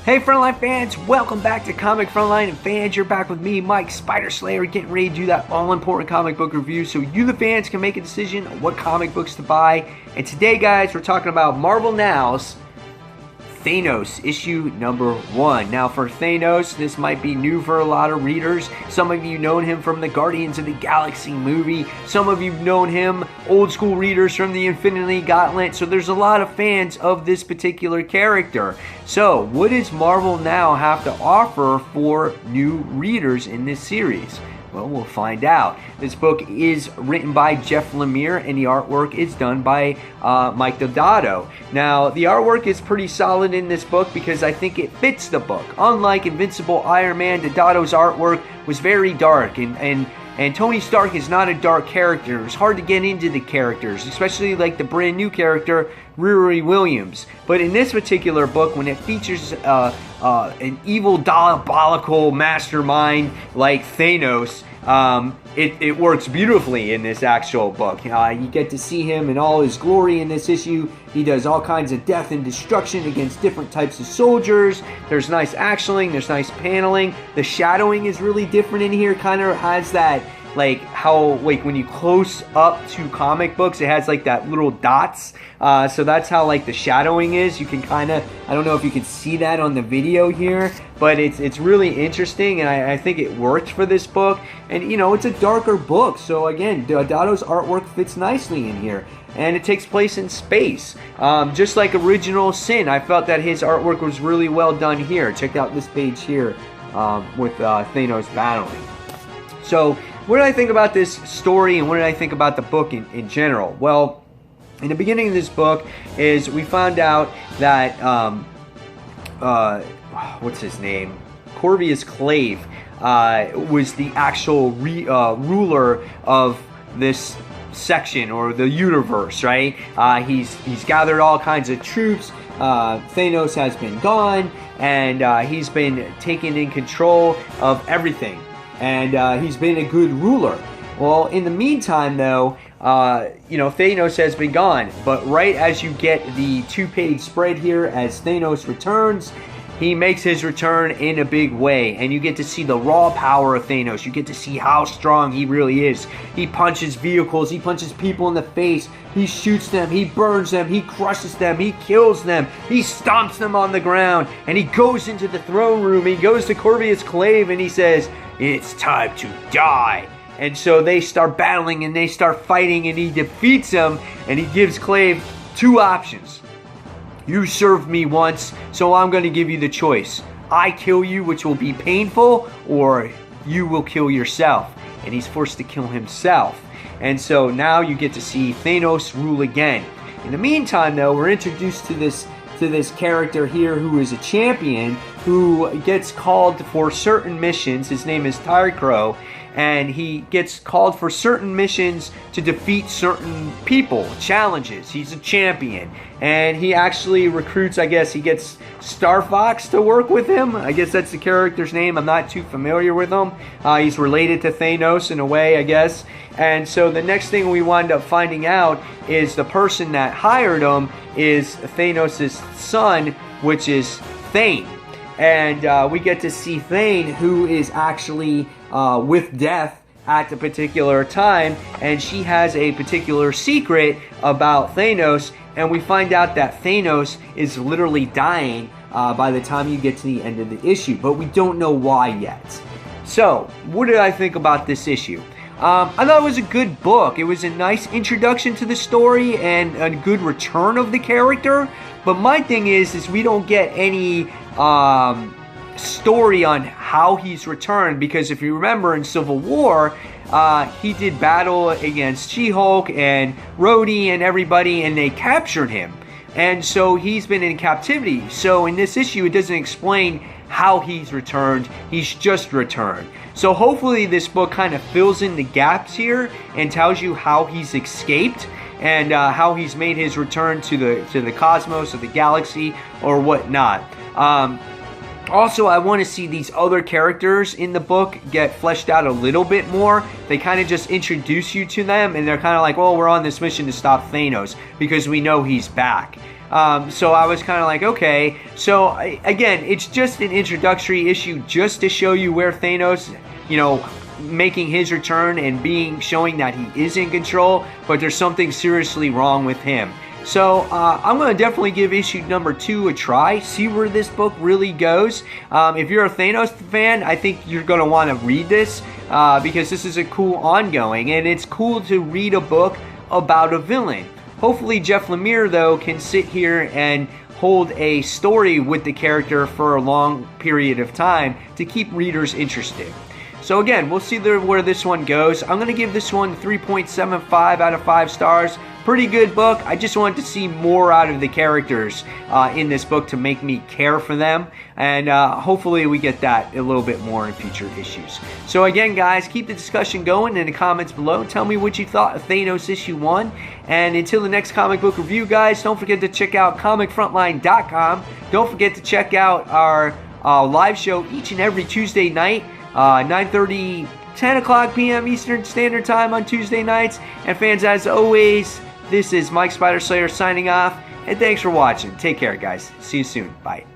Hey Frontline fans, welcome back to Comic Frontline and fans. You're back with me, Mike Spider Slayer, getting ready to do that all-important comic book review so you the fans can make a decision on what comic books to buy. And today guys, we're talking about Marvel Now's Thanos, issue number 1. Now for Thanos, this might be new for a lot of readers. Some of you known him from the Guardians of the Galaxy movie. Some of you known him, old school readers, from the Infinity Gauntlet. So there's a lot of fans of this particular character. So what does Marvel Now have to offer for new readers in this series? Well, we'll find out. This book is written by Jeff Lemire, and the artwork is done by Mike Deodato. Now, the artwork is pretty solid in this book because I think it fits the book. Unlike Invincible Iron Man, Deodato's artwork was very dark, and Tony Stark is not a dark character. It's hard to get into the characters, especially like the brand new character, Riri Williams. But in this particular book, when it features an evil, diabolical mastermind like Thanos, it works beautifully in this actual book. You get to see him in all his glory in this issue. He does all kinds of death and destruction against different types of soldiers. There's nice actioning, there's nice paneling. The shadowing is really different in here. Kind of has that, like how, like when you close up to comic books, it has like that little dots. So that's how like the shadowing is. You can kind of, I don't know if you can see that on the video here, but it's really interesting, and I think it works for this book. And you know, it's a darker book, so again, Deodato's artwork fits nicely in here. And it takes place in space. Just like Original Sin, I felt that his artwork was really well done here. Check out this page here with Thanos battling. So, what did I think about this story, and what did I think about the book in general? Well, in the beginning of this book is we found out that, what's his name? Corvus Clave was the actual ruler of this section or the universe, right? He's gathered all kinds of troops. Thanos has been gone, and he's been taken in control of everything. And he's been a good ruler. Well, in the meantime, though, you know, Thanos has been gone. But right as you get the 2-page spread here, as Thanos returns, he makes his return in a big way. And you get to see the raw power of Thanos. You get to see how strong he really is. He punches vehicles. He punches people in the face. He shoots them. He burns them. He crushes them. He kills them. He stomps them on the ground. And he goes into the throne room. He goes to Corvus Clave and he says, "It's time to die." And so they start battling and they start fighting, and he defeats them, and he gives Clave 2 options. You served me once, so I'm going to give you the choice. I kill you, which will be painful, or you will kill yourself. And he's forced to kill himself. And so now you get to see Thanos rule again. In the meantime, though, we're introduced to this character here who is a champion who gets called for certain missions. His name is Tyrcrow, and he gets called for certain missions to defeat certain people, challenges. He's a champion, and he actually recruits, I guess he gets Star Fox to work with him. I guess that's the character's name. I'm not too familiar with him. He's related to Thanos in a way, I guess. And so the next thing we wind up finding out is the person that hired him is Thanos' son, which is Thane. And we get to see Thane, who is actually with Death at the particular time, and she has a particular secret about Thanos, and we find out that Thanos is literally dying by the time you get to the end of the issue, but we don't know why yet. So, what did I think about this issue? I thought it was a good book. It was a nice introduction to the story and a good return of the character. But my thing is we don't get any story on how he's returned, because if you remember in Civil War, he did battle against She-Hulk and Rhodey and everybody, and they captured him. And so he's been in captivity. So in this issue, it doesn't explain how he's returned. He's just returned. So hopefully this book kind of fills in the gaps here and tells you how he's escaped and how he's made his return to the cosmos or the galaxy or whatnot. Also, I want to see these other characters in the book get fleshed out a little bit more. They kind of just introduce you to them, and they're kind of like, well, we're on this mission to stop Thanos because we know he's back. So I was kind of like, okay. So again, it's just an introductory issue just to show you where Thanos, making his return and showing that he is in control, but there's something seriously wrong with him. So I'm going to definitely give issue number 2 a try, see where this book really goes. If you're a Thanos fan, I think you're going to want to read this because this is a cool ongoing, and it's cool to read a book about a villain. Hopefully Jeff Lemire, though, can sit here and hold a story with the character for a long period of time to keep readers interested. So again, we'll see where this one goes. I'm going to give this one 3.75 out of 5 stars. Pretty good book. I just wanted to see more out of the characters in this book to make me care for them. And hopefully we get that a little bit more in future issues. So again, guys, keep the discussion going in the comments below. Tell me what you thought of Thanos issue 1. And until the next comic book review, guys, don't forget to check out comicfrontline.com. Don't forget to check out our live show each and every Tuesday night. 9:30, 10 o'clock p.m. Eastern Standard Time on Tuesday nights. And fans, as always, this is Mike Spider Slayer signing off. And thanks for watching. Take care, guys. See you soon. Bye.